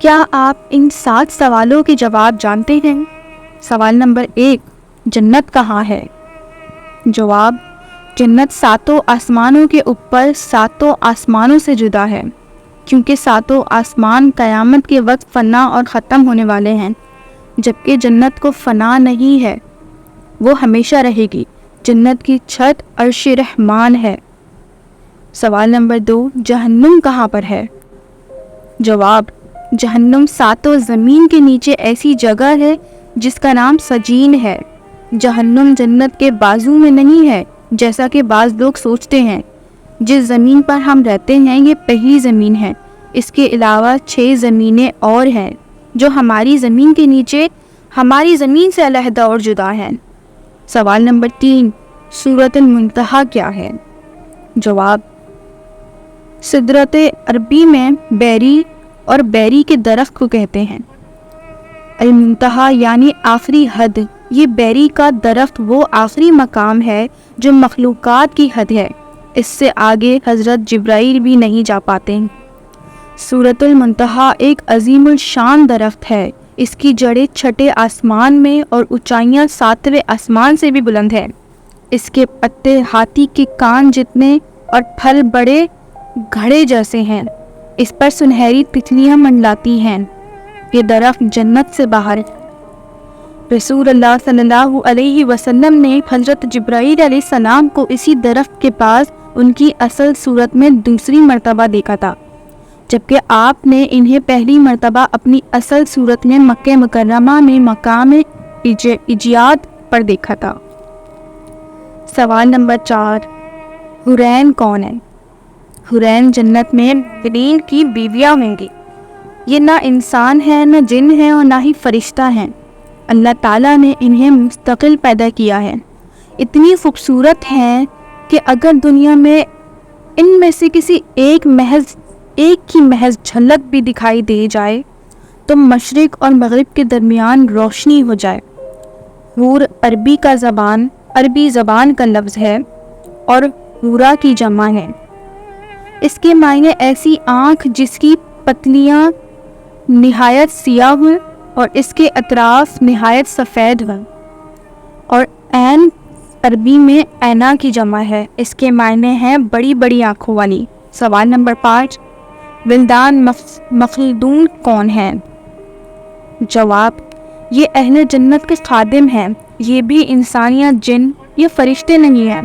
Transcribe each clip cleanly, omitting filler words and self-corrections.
کیا آپ ان 7 سوالوں کے جواب جانتے ہیں؟ سوال نمبر 1، جنت کہاں ہے؟ جواب، جنت 7 آسمانوں کے اوپر 7 آسمانوں سے جدا ہے، کیونکہ 7 آسمان قیامت کے وقت فنا اور ختم ہونے والے ہیں، جبکہ جنت کو فنا نہیں ہے، وہ ہمیشہ رہے گی۔ جنت کی چھت عرش رحمان ہے۔ سوال نمبر 2، جہنم کہاں پر ہے؟ جواب، جہنم 7 زمین کے نیچے ایسی جگہ ہے جس کا نام سجین ہے۔ جہنم جنت کے بازو میں نہیں ہے جیسا کہ بعض لوگ سوچتے ہیں۔ جس زمین پر ہم رہتے ہیں یہ پہلی زمین ہے، اس کے علاوہ 6 زمینیں اور ہیں جو ہماری زمین کے نیچے ہماری زمین سے علیحدہ اور جدا ہیں۔ سوال نمبر 3، سورۃ المنتہا کیا ہے؟ جواب، سدرۃ عربی میں بیری اور بیری کے درخت کو کہتے ہیں۔ المنتہا یعنی آخری حد، یہ بیری کا درخت وہ آخری مقام ہے جو مخلوقات کی حد ہے، اس سے آگے حضرت جبرائیل بھی نہیں جا پاتے۔ سورۃ المنتہا ایک عظیم الشان درخت ہے، اس کی جڑیں 6 آسمان میں اور اونچائیاں 7ویں آسمان سے بھی بلند ہے۔ اس کے پتے ہاتھی کے کان جتنے اور پھل بڑے گھڑے جیسے ہیں، اس پر سنہری تتلیاں منڈلاتی ہیں۔ یہ درخت جنت سے باہر ہے۔ رسول اللہ صلی اللہ علیہ وسلم نے حضرت جبرائیل علیہ السلام کو اسی درخت کے پاس ان کی اصل صورت میں دوسری مرتبہ دیکھا تھا، جبکہ آپ نے انہیں پہلی مرتبہ اپنی اصل صورت میں مکہ مکرمہ میں مقام اجیاد پر دیکھا تھا۔ سوال نمبر 4، حورین کون ہیں؟ حورین جنت میں مومنین کی بیویاں ہوں گی۔ یہ نہ انسان ہیں، نہ جن ہیں اور نہ ہی فرشتہ ہیں۔ اللہ تعالیٰ نے انہیں مستقل پیدا کیا ہے۔ اتنی خوبصورت ہیں کہ اگر دنیا میں ان میں سے کسی ایک کی محض جھلک بھی دکھائی دے جائے تو مشرق اور مغرب کے درمیان روشنی ہو جائے۔ حور عربی زبان کا لفظ ہے اور حورا کی جمع ہے۔ اس کے معنی ایسی آنکھ جس کی پتلیاں نہایت سیاہ ہوں اور اس کے اطراف نہایت سفید ہوں، اور عین عربی میں عینا کی جمع ہے، اس کے معنی ہیں بڑی بڑی آنکھوں والی۔ سوال نمبر 5، ولدان مخلدون کون ہیں؟ جواب، یہ اہل جنت کے خادم ہیں، یہ بھی انسان یا جن یا فرشتے نہیں ہیں،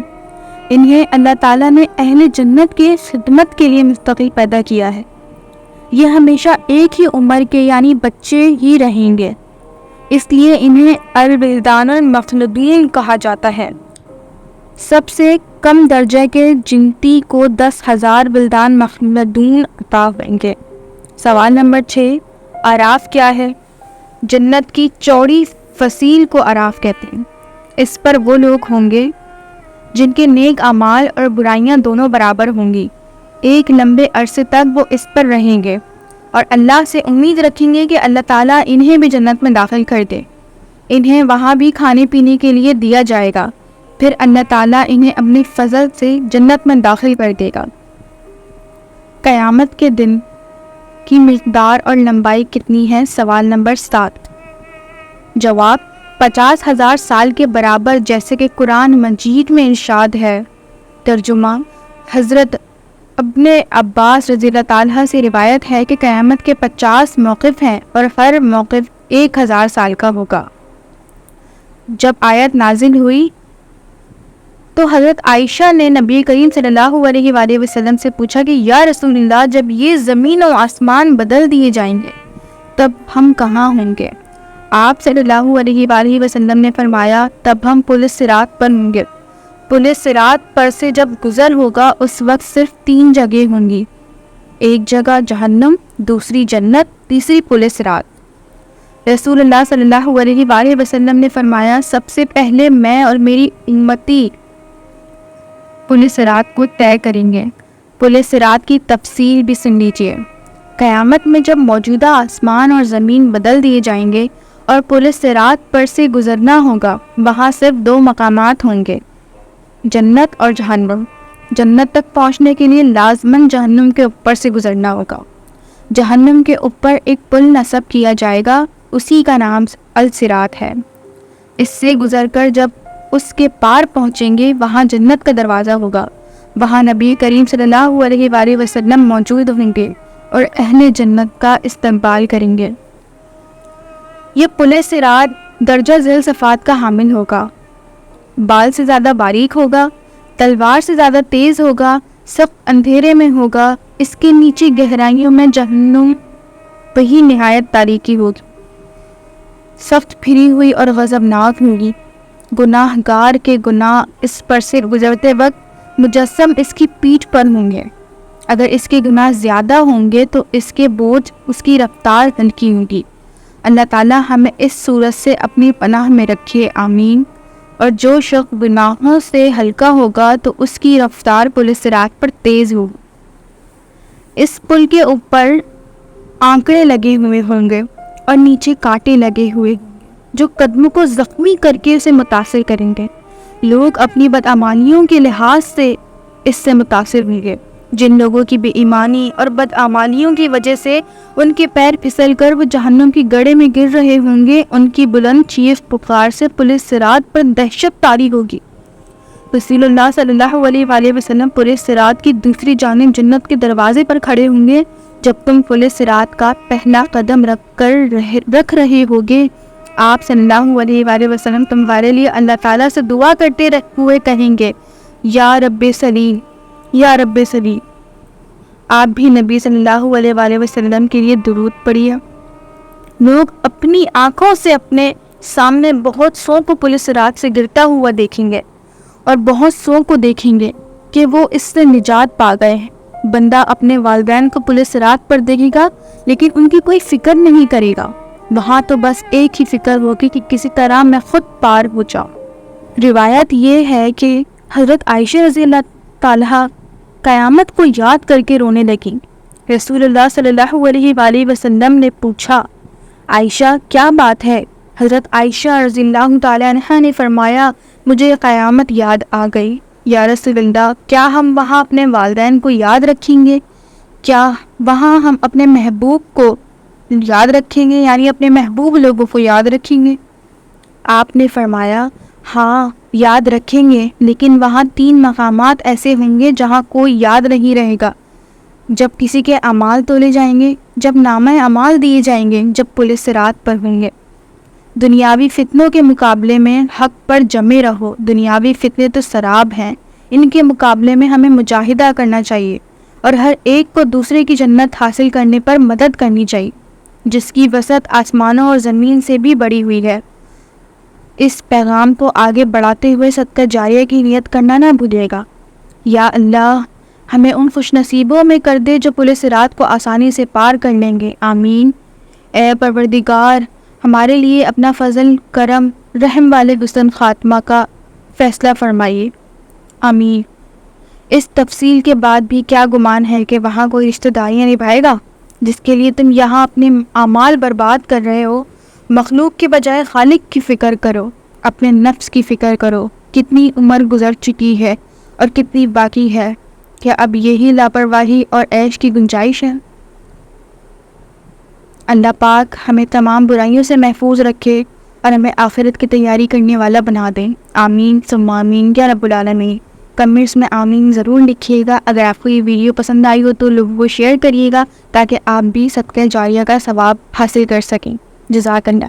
انہیں اللہ تعالیٰ نے اہل جنت کے خدمت کے لیے مستقل پیدا کیا ہے۔ یہ ہمیشہ ایک ہی عمر کے یعنی بچے ہی رہیں گے، اس لیے انہیں الولدان المخلدون کہا جاتا ہے۔ سب سے کم درجے کے جنتی کو 10,000 ولدان مخلدون عطا ہوئیں گے۔ سوال نمبر 6، اعراف کیا ہے؟ جنت کی چوڑی فصیل کو اعراف کہتے ہیں۔ اس پر وہ لوگ ہوں گے جن کے نیک اعمال اور برائیاں دونوں برابر ہوں گی، ایک لمبے عرصے تک وہ اس پر رہیں گے اور اللہ سے امید رکھیں گے کہ اللہ تعالیٰ انہیں بھی جنت میں داخل کر دے۔ انہیں وہاں بھی کھانے پینے کے لیے دیا جائے گا، پھر اللہ تعالیٰ انہیں اپنی فضل سے جنت میں داخل کر دے گا۔ قیامت کے دن کی مقدار اور لمبائی کتنی ہے؟ سوال نمبر 7۔ جواب، 50,000 سال کے برابر، جیسے کہ قرآن مجید میں ارشاد ہے۔ ترجمہ، حضرت ابن عباس رضی اللہ تعالیٰ سے روایت ہے کہ قیامت کے 50 موقف ہیں اور ہر موقف 1000 سال کا ہوگا۔ جب آیت نازل ہوئی تو حضرت عائشہ نے نبی کریم صلی اللہ علیہ وآلہ وسلم سے پوچھا کہ یا رسول اللہ، جب یہ زمین و آسمان بدل دیے جائیں گے تب ہم کہاں ہوں گے؟ آپ صلی اللہ علیہ وآلہ وسلم نے فرمایا، تب ہم پل صراط پر ہوں گے۔ پل صراط پر سے جب گزر ہوگا اس وقت صرف 3 جگہ ہوں گی، ایک جگہ جہنم، دوسری جنت، تیسری پل صراط۔ رسول اللہ صلی اللہ علیہ وآلہ وسلم نے فرمایا، سب سے پہلے میں اور میری امتی پل صراط کو طے کریں گے۔ پل صراط کی تفصیل بھی سن لیجیے۔ قیامت میں جب موجودہ آسمان اور زمین بدل دیے جائیں گے اور پل صراط پر سے گزرنا ہوگا، وہاں صرف 2 مقامات ہوں گے، جنت اور جہنم۔ جنت تک پہنچنے کے لیے لازماً جہنم کے اوپر سے گزرنا ہوگا۔ جہنم کے اوپر ایک پل نصب کیا جائے گا، اسی کا نام الصراط ہے۔ اس سے گزر کر جب اس کے پار پہنچیں گے وہاں جنت کا دروازہ ہوگا، وہاں نبی کریم صلی اللہ علیہ وآلہ وسلم موجود ہوں گے اور اہل جنت کا استقبال کریں گے۔ یہ پل صراط درجہ ذیل صفات کا حامل ہوگا، بال سے زیادہ باریک ہوگا، تلوار سے زیادہ تیز ہوگا، سخت اندھیرے میں ہوگا، اس کے نیچے گہرائیوں میں جہنم وہی نہایت تاریکی ہوگی، سخت پھری ہوئی اور غضبناک ہوگی۔ گناہ گار کے گناہ اس پر سے گزرتے وقت مجسم اس کی پیٹھ پر ہوں گے۔ اگر اس کے گناہ زیادہ ہوں گے تو اس کے بوجھ اس کی رفتار ہلکی ہوگی۔ اللہ تعالیٰ ہمیں اس صورت سے اپنی پناہ میں رکھے، آمین۔ اور جو شخص گناہوں سے ہلکا ہوگا تو اس کی رفتار پل صراط پر تیز ہوگی۔ اس پل کے اوپر آنکڑے لگے ہوئے ہوں گے اور نیچے کانٹے لگے ہوئے جو قدموں کو زخمی کر کے اسے متاثر کریں گے۔ لوگ اپنی بدعمالیوں کے لحاظ سے اس سے متاثر ہوں گے۔ جن لوگوں کی بے ایمانی اور بدعمالیوں کی وجہ سے ان کے پیر پھسل کر وہ جہنم کی گڑھے میں گر رہے ہوں گے، ان کی بلند چیخ پکار سے پل صراط پر دہشت طاری ہوگی۔ رسول اللہ صلی اللہ علیہ وآلہ وسلم پل صراط کی دوسری جانب جنت کے دروازے پر کھڑے ہوں گے۔ جب تم پل صراط کا پہلا قدم رکھ رہے ہوگے، آپ صلی اللہ علیہ وآلہ وسلم تمہارے لیے اللہ تعالیٰ سے دعا کرتے ہوئے کہیں گے، یا رب سلیم، یا رب سلیم۔ آپ بھی نبی صلی اللہ علیہ وآلہ وسلم کے لیے درود پڑھیے۔ لوگ اپنی آنکھوں سے اپنے سامنے بہت سو کو پل صراط سے گرتا ہوا دیکھیں گے اور بہت سو کو دیکھیں گے کہ وہ اس سے نجات پا گئے ہیں۔ بندہ اپنے والدین کو پل صراط پر دیکھے گا لیکن ان کی کوئی فکر نہیں کرے گا، وہاں تو بس ایک ہی فکر ہوگی کہ کسی طرح میں خود پار ہو جاؤں۔ روایت یہ ہے کہ حضرت عائشہ رضی اللہ تعالیٰ قیامت کو یاد کر کے رونے لگیں۔ رسول اللہ صلی اللہ علیہ وآلہ وسلم نے پوچھا، عائشہ کیا بات ہے؟ حضرت عائشہ رضی اللہ تعالیٰ عنہا نے فرمایا، مجھے قیامت یاد آ گئی۔ یا رسول اللہ، کیا ہم وہاں اپنے والدین کو یاد رکھیں گے؟ کیا وہاں ہم اپنے محبوب کو یاد رکھیں گے، یعنی اپنے محبوب لوگوں کو یاد رکھیں گے؟ آپ نے فرمایا، ہاں یاد رکھیں گے، لیکن وہاں 3 مقامات ایسے ہوں گے جہاں کوئی یاد نہیں رہے گا۔ جب کسی کے اعمال تولے جائیں گے، جب نامہ اعمال دیے جائیں گے، جب پل صراط پر ہوں گے۔ دنیاوی فتنوں کے مقابلے میں حق پر جمے رہو۔ دنیاوی فتنے تو سراب ہیں، ان کے مقابلے میں ہمیں مجاہدہ کرنا چاہیے اور ہر ایک کو دوسرے کی جنت حاصل کرنے پر مدد کرنی چاہیے، جس کی وسعت آسمانوں اور زمین سے بھی بڑی ہوئی ہے۔ اس پیغام کو آگے بڑھاتے ہوئے صدقہ جاریہ کی نیت کرنا نہ بھولیے گا۔ یا اللہ، ہمیں ان خوش نصیبوں میں کر دے جو پل صراط کو آسانی سے پار کر لیں گے، آمین۔ اے پروردگار، ہمارے لیے اپنا فضل، کرم، رحم والے حسن خاتمہ کا فیصلہ فرمائیے، آمین۔ اس تفصیل کے بعد بھی کیا گمان ہے کہ وہاں کوئی رشتہ داریاں نبھائے گا جس کے لیے تم یہاں اپنے اعمال برباد کر رہے ہو؟ مخلوق کے بجائے خالق کی فکر کرو، اپنے نفس کی فکر کرو۔ کتنی عمر گزر چکی ہے اور کتنی باقی ہے، کیا اب یہی لاپرواہی اور عیش کی گنجائش ہے؟ اللہ پاک ہمیں تمام برائیوں سے محفوظ رکھے اور ہمیں آخرت کی تیاری کرنے والا بنا دیں، آمین ثم آمین یا رب العالمین۔ کمنٹس میں آمین ضرور لکھیے گا۔ اگر آپ کو یہ ویڈیو پسند آئی ہو تو لوگوں کو شیئر کریے گا تاکہ آپ بھی صدقہ جاریہ کا ثواب حاصل کر سکیں۔ جزاک اللہ۔